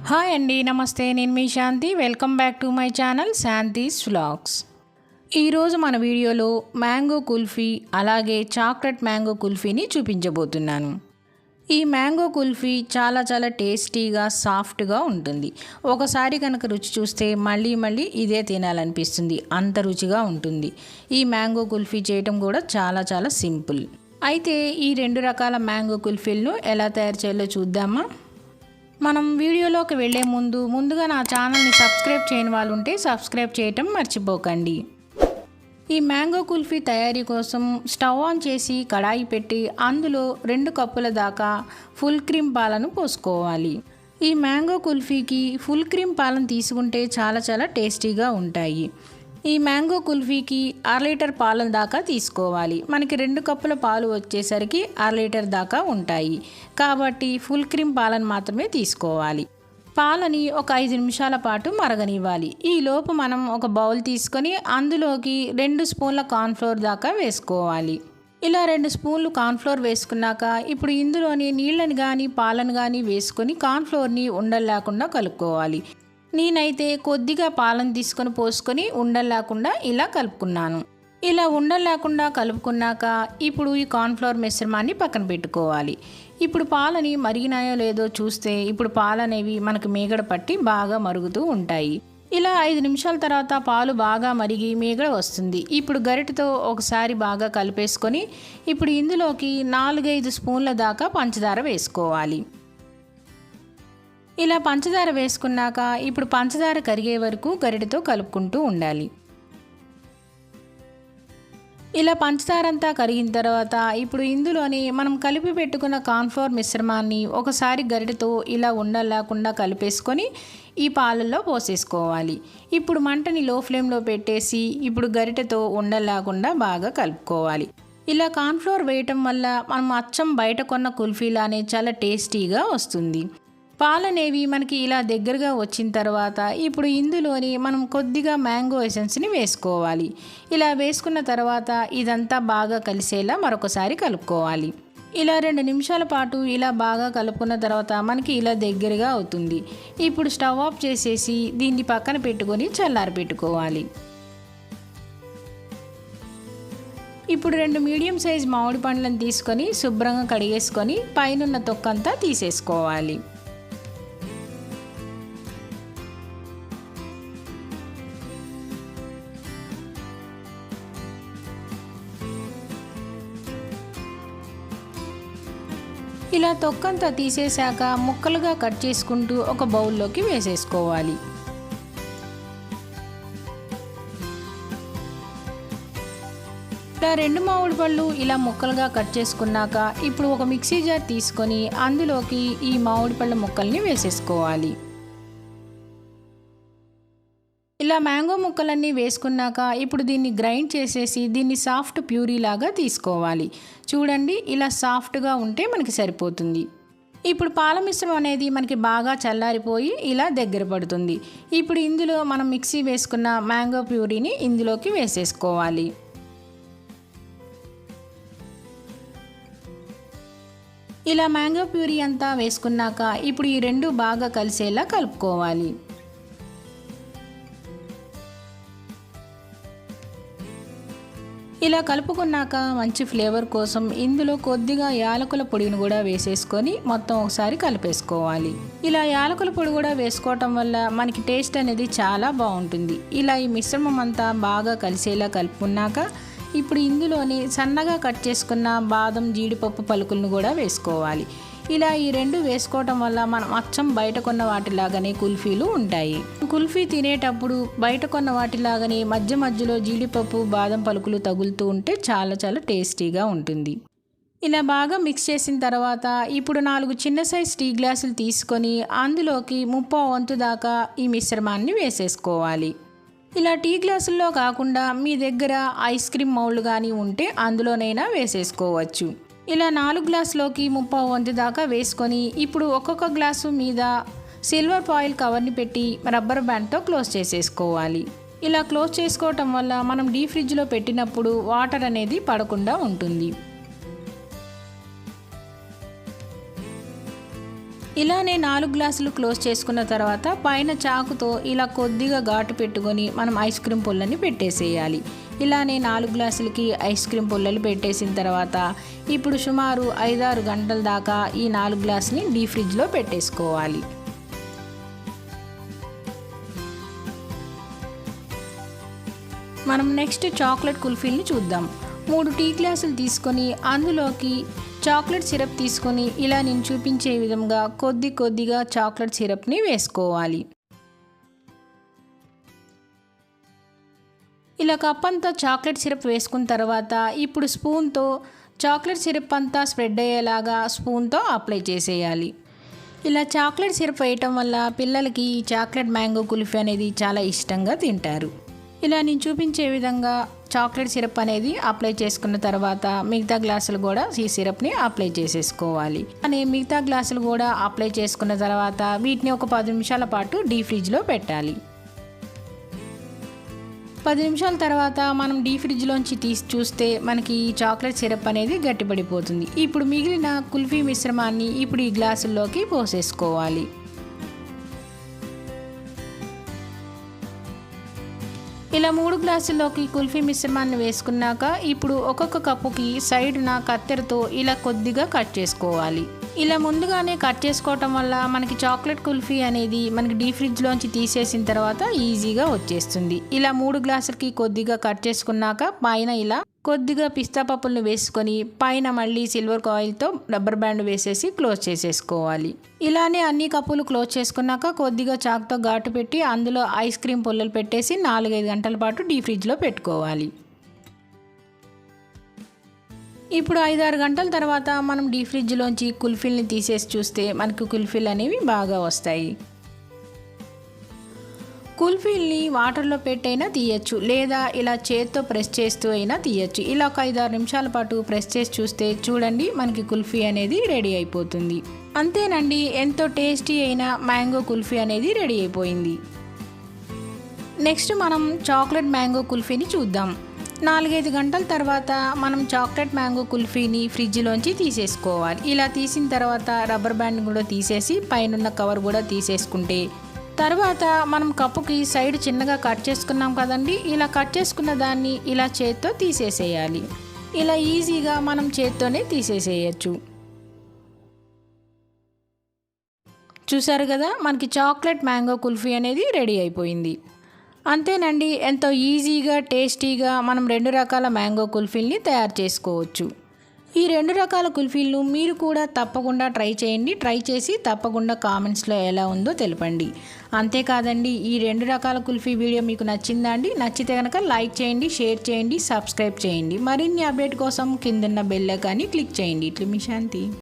Hi అండి, నమస్తే. నేను మీ Shanti. Welcome back to my channel Shanti's vlogs. ఈరోజు మన వీడియోలో మ్యాంగో కుల్ఫీ అలాగే చాక్లెట్ మ్యాంగో కుల్ఫీని చూపించబోతున్నాను. ఈ మ్యాంగో కుల్ఫీ చాలా టేస్టీగా సాఫ్ట్గా ఉంటుంది. ఒకసారి కనుక రుచి చూస్తే మళ్ళీ ఇదే తినాలనిపిస్తుంది, అంత రుచిగా ఉంటుంది. ఈ మ్యాంగో కుల్ఫీ చేయటం కూడా చాలా సింపుల్. అయితే ఈ రెండు రకాల మ్యాంగో కుల్ఫీలను ఎలా తయారు చేయాలో చూద్దామా? మనం వీడియోలోకి వెళ్ళే ముందుగా నా ఛానల్ని సబ్స్క్రైబ్ చేయని వాళ్ళు ఉంటే సబ్స్క్రైబ్ చేయటం మర్చిపోకండి. ఈ మ్యాంగో కుల్ఫీ తయారీ కోసం స్టవ్ ఆన్ చేసి కడాయి పెట్టి అందులో 2 కప్పుల దాకా ఫుల్ క్రీమ్ పాలను పోసుకోవాలి. ఈ మ్యాంగో కుల్ఫీకి ఫుల్ క్రీమ్ పాలను తీసుకుంటే చాలా టేస్టీగా ఉంటాయి. ఈ మ్యాంగో కుల్ఫీకి 1/2 లీటర్ పాల దాకా తీసుకోవాలి. మనకి 2 కప్పుల పాలు వచ్చేసరికి 1/2 లీటర్ దాకా ఉంటాయి. కాబట్టి ఫుల్ క్రీమ్ పాలను మాత్రమే తీసుకోవాలి. పాలని ఒక 5 నిమిషాల పాటు మరగనివ్వాలి. ఈ లోపు మనం ఒక బౌల్ తీసుకొని అందులోకి 2 స్పూన్ల కార్న్ఫ్లోర్ దాకా వేసుకోవాలి. ఇలా 2 స్పూన్లు కార్న్ఫ్లోర్ వేసుకున్నాక ఇప్పుడు ఇందులోని నీళ్ళని కానీ పాలను కానీ వేసుకొని కార్న్ఫ్లోర్ని ఉండలు లేకుండా కలుపుకోవాలి. నేనైతే కొద్దిగా పాలను తీసుకొని పోసుకొని ఉండలు లేకుండా ఇలా కలుపుకున్నాను. ఇలా ఉండలు లేకుండా కలుపుకున్నాక ఇప్పుడు ఈ కార్న్ఫ్లోర్ మిశ్రమాన్ని పక్కన పెట్టుకోవాలి. ఇప్పుడు పాలని మరిగినాయో లేదో చూస్తే ఇప్పుడు పాలు అనేవి మనకు మీగడ పట్టి బాగా మరుగుతూ ఉంటాయి. ఇలా 5 నిమిషాల తర్వాత పాలు బాగా మరిగి మీగడ వస్తుంది. ఇప్పుడు గరిటెతో ఒకసారి బాగా కలిపేసుకొని ఇప్పుడు ఇందులోకి 4-5 స్పూన్ల దాకా పంచదార వేసుకోవాలి. ఇలా పంచదార వేసుకున్నాక ఇప్పుడు పంచదార కరిగే వరకు గరిటెతో కలుపుకుంటూ ఉండాలి. ఇలా పంచదార అంతా కరిగిన తర్వాత ఇప్పుడు ఇందులోని మనం కలిపి పెట్టుకున్న కార్న్ఫ్లోర్ మిశ్రమాన్ని ఒకసారి గరిటెతో ఇలా ఉండలు లేకుండా కలిపేసుకొని ఈ పాలల్లో పోసేసుకోవాలి. ఇప్పుడు మంటని లో ఫ్లేమ్లో పెట్టేసి ఇప్పుడు గరిటెతో ఉండలు లేకుండా బాగా కలుపుకోవాలి. ఇలా కార్న్ఫ్లోర్ వేయటం వల్ల మనం అచ్చం బయట కొన్న కుల్ఫీలానే చాలా టేస్టీగా వస్తుంది. పాలనేవి మనకి ఇలా దగ్గరగా వచ్చిన తర్వాత ఇప్పుడు ఇందులోని మనం కొద్దిగా మ్యాంగో ఎసెన్స్ని వేసుకోవాలి. ఇలా వేసుకున్న తర్వాత ఇదంతా బాగా కలిసేలా మరొకసారి కలుపుకోవాలి. ఇలా 2 నిమిషాల పాటు ఇలా బాగా కలుపుకున్న తర్వాత మనకి ఇలా దగ్గరగా అవుతుంది. ఇప్పుడు స్టవ్ ఆఫ్ చేసేసి దీన్ని పక్కన పెట్టుకొని చల్లారి పెట్టుకోవాలి. ఇప్పుడు 2 మీడియం సైజ్ మామిడి పండ్లను తీసుకొని శుభ్రంగా కడిగేసుకొని పైనున్న తొక్కంతా తీసేసుకోవాలి. ఇలా తొక్కంతా తీసేశాక ముక్కలుగా కట్ చేసుకుంటూ ఒక బౌల్లోకి వేసేసుకోవాలి. ఇలా 2 మామిడి పళ్ళు ఇలా ముక్కలుగా కట్ చేసుకున్నాక ఇప్పుడు ఒక మిక్సీ జార్ తీసుకొని అందులోకి ఈ మామిడి పళ్ళ ముక్కల్ని వేసేసుకోవాలి. ఇలా మ్యాంగో ముక్కలన్నీ వేసుకున్నాక ఇప్పుడు దీన్ని గ్రైండ్ చేసేసి దీన్ని సాఫ్ట్ ప్యూరీ లాగా తీసుకోవాలి. చూడండి, ఇలా సాఫ్ట్గా ఉంటే మనకి సరిపోతుంది. ఇప్పుడు పాల మిశ్రమం అనేది మనకి బాగా చల్లారిపోయి ఇలా దగ్గర పడుతుంది. ఇప్పుడు ఇందులో మనం మిక్సీ వేసుకున్న మ్యాంగో ప్యూరీని ఇందులోకి వేసేసుకోవాలి. ఇలా మ్యాంగో ప్యూరీ అంతా వేసుకున్నాక ఇప్పుడు ఈ 2 బాగా కలిసేలా కలుపుకోవాలి. ఇలా కలుపుకున్నాక మంచి ఫ్లేవర్ కోసం ఇందులో కొద్దిగా యాలకుల పొడిని కూడా వేసేసుకొని మొత్తం ఒకసారి కలిపేసుకోవాలి. ఇలా యాలకుల పొడి కూడా వేసుకోవటం వల్ల మనకి టేస్ట్ అనేది చాలా బాగుంటుంది. ఇలా ఈ మిశ్రమం అంతా బాగా కలిసేలా కలుపుకున్నాక ఇప్పుడు ఇందులోని సన్నగా కట్ చేసుకున్న బాదం జీడిపప్పు పలుకులను కూడా వేసుకోవాలి. ఇలా ఈ 2 వేసుకోవటం వల్ల మనం అచ్చం బయట కొన్న వాటిలాగానే కుల్ఫీలు ఉంటాయి. కుల్ఫీ తినేటప్పుడు బయట కొన్న వాటిలాగానే మధ్యలో జీడిపప్పు బాదం పలుకులు తగులుతూ ఉంటే చాలా టేస్టీగా ఉంటుంది. ఇలా బాగా మిక్స్ చేసిన తర్వాత ఇప్పుడు 4 చిన్న సైజ్ టీ గ్లాసులు తీసుకొని అందులోకి 1/2 వంతు దాకా ఈ మిశ్రమాన్ని వేసేసుకోవాలి. ఇలా టీ గ్లాసుల్లో కాకుండా మీ దగ్గర ఐస్ క్రీమ్ మౌల్డ్ కానీ ఉంటే అందులోనైనా వేసేసుకోవచ్చు. ఇలా 4 గ్లాసులోకి 1/2 వంతు దాకా వేసుకొని ఇప్పుడు ఒక్కొక్క గ్లాసు మీద సిల్వర్ ఫాయిల్ కవర్ని పెట్టి రబ్బర్ బ్యాండ్తో క్లోజ్ చేసేసుకోవాలి. ఇలా క్లోజ్ చేసుకోవటం వల్ల మనం డీప్ ఫ్రిడ్జ్లో పెట్టినప్పుడు వాటర్ అనేది పడకుండా ఉంటుంది. ఇలానే 4 గ్లాసులు క్లోజ్ చేసుకున్న తర్వాత పైన చాకుతో ఇలా కొద్దిగా ఘాటు పెట్టుకొని మనం ఐస్ క్రీమ్ పుల్లని పెట్టేసేయాలి. ఇలానే 4 గ్లాసులకి ఐస్ క్రీమ్ పుల్లలు పెట్టేసిన తర్వాత ఇప్పుడు సుమారు 5-6 గంటల దాకా ఈ 4 గ్లాసుని డీప్ ఫ్రిడ్జ్లో పెట్టేసుకోవాలి. మనం నెక్స్ట్ చాక్లెట్ కుల్ఫీని చూద్దాం. 3 టీ గ్లాసులు తీసుకొని అందులోకి చాక్లెట్ సిరప్ తీసుకొని ఇలా నేను చూపించే విధంగా కొద్దిగా చాక్లెట్ సిరప్ని వేసుకోవాలి. ఇలా కప్ అంతా చాక్లెట్ సిరప్ వేసుకున్న తర్వాత ఇప్పుడు స్పూన్తో చాక్లెట్ సిరప్ అంతా స్ప్రెడ్ అయ్యేలాగా స్పూన్తో అప్లై చేసేయాలి. ఇలా చాక్లెట్ సిరప్ వేయటం వల్ల పిల్లలకి ఈ చాక్లెట్ మ్యాంగో కుల్ఫీ అనేది చాలా ఇష్టంగా తింటారు. ఇలా నేను చూపించే విధంగా చాక్లెట్ సిరప్ అనేది అప్లై చేసుకున్న తర్వాత మిగతా గ్లాసులు కూడా ఈ సిరప్ని అప్లై చేసేసుకోవాలి. అని మిగతా గ్లాసులు కూడా అప్లై చేసుకున్న తర్వాత వీటిని ఒక 10 నిమిషాల పాటు డీప్ ఫ్రిడ్జ్లో పెట్టాలి. 10 నిమిషాల తర్వాత మనం డీప్ ఫ్రిడ్జ్లోంచి తీసి చూస్తే మనకి ఈ చాక్లెట్ సిరప్ అనేది గట్టిపడిపోతుంది. ఇప్పుడు మిగిలిన కుల్ఫీ మిశ్రమాన్ని ఇప్పుడు ఈ గ్లాసుల్లోకి పోసేసుకోవాలి. ఇలా 3 గ్లాసుల్లోకి కుల్ఫీ మిశ్రమాన్ని వేసుకున్నాక ఇప్పుడు ఒక్కొక్క కప్పుకి సైడ్న కత్తెరతో ఇలా కొద్దిగా కట్ చేసుకోవాలి. ఇలా ముందుగానే కట్ చేసుకోవటం వల్ల మనకి చాక్లెట్ కుల్ఫీ అనేది మనకి డీప్ ఫ్రిడ్జ్లోంచి తీసేసిన తర్వాత ఈజీగా వచ్చేస్తుంది. ఇలా 3 గ్లాసులకి కొద్దిగా కట్ చేసుకున్నాక పైన ఇలా కొద్దిగా పిస్తా పప్పులను వేసుకొని పైన మళ్ళీ సిల్వర్ కాయిల్తో రబ్బర్ బ్యాండ్ వేసేసి క్లోజ్ చేసేసుకోవాలి. ఇలానే అన్ని కప్పులు క్లోజ్ చేసుకున్నాక కొద్దిగా చాక్తో ఘాటు పెట్టి అందులో ఐస్ క్రీమ్ పుల్లలు పెట్టేసి 4-5 గంటల పాటు డీప్ ఫ్రిడ్జ్లో పెట్టుకోవాలి. ఇప్పుడు 5-6 గంటల తర్వాత మనం డీప్ ఫ్రిడ్జ్లోంచి కుల్ఫీల్ని తీసేసి చూస్తే మనకు కుల్ఫీలు అనేవి బాగా వస్తాయి. కుల్ఫీల్ని వాటర్లో పెట్టైనా తీయచ్చు, లేదా ఇలా చేత్తో ప్రెస్ చేస్తూ అయినా తీయచ్చు. ఇలా ఒక 5-6 నిమిషాల పాటు ప్రెస్ చేసి చూస్తే చూడండి మనకి కుల్ఫీ అనేది రెడీ అయిపోతుంది. అంతేనండి, ఎంతో టేస్టీ అయిన మ్యాంగో కుల్ఫీ అనేది రెడీ అయిపోయింది. నెక్స్ట్ మనం చాక్లెట్ మ్యాంగో కుల్ఫీని చూద్దాం. 4-5 గంటల తర్వాత మనం చాక్లెట్ మ్యాంగో కుల్ఫీని ఫ్రిడ్జ్లోంచి తీసేసుకోవాలి. ఇలా తీసిన తర్వాత రబ్బర్ బ్యాండ్ కూడా తీసేసి పైన కవర్ కూడా తీసేసుకుంటే తర్వాత మనం కప్పుకి సైడ్ చిన్నగా కట్ చేసుకున్నాం కదండి, ఇలా కట్ చేసుకున్న దాన్ని ఇలా చేత్తో తీసేసేయాలి. ఇలా ఈజీగా మనం చేత్తోనే తీసేసేయచ్చు. చూసారు కదా, మనకి చాక్లెట్ మ్యాంగో కుల్ఫీ అనేది రెడీ అయిపోయింది. అంతేనండి, ఎంతో ఈజీగా టేస్టీగా మనం 2 రకాల మ్యాంగో కుల్ఫీల్ని తయారు చేసుకోవచ్చు. ఈ 2 రకాల కుల్ఫీలను మీరు కూడా తప్పకుండా ట్రై చేయండి. ట్రై చేసి తప్పకుండా కామెంట్స్లో ఎలా ఉందో తెలపండి. అంతేకాదండి, ఈ 2 రకాల కుల్ఫీ వీడియో మీకు నచ్చిందా అండి? నచ్చితే కనుక లైక్ చేయండి, షేర్ చేయండి, సబ్స్క్రైబ్ చేయండి. మరిన్ని అప్డేట్ కోసం కిందన్న బెల్ ఐకాన్ని క్లిక్ చేయండి. ఇట్లా మీ శాంతి.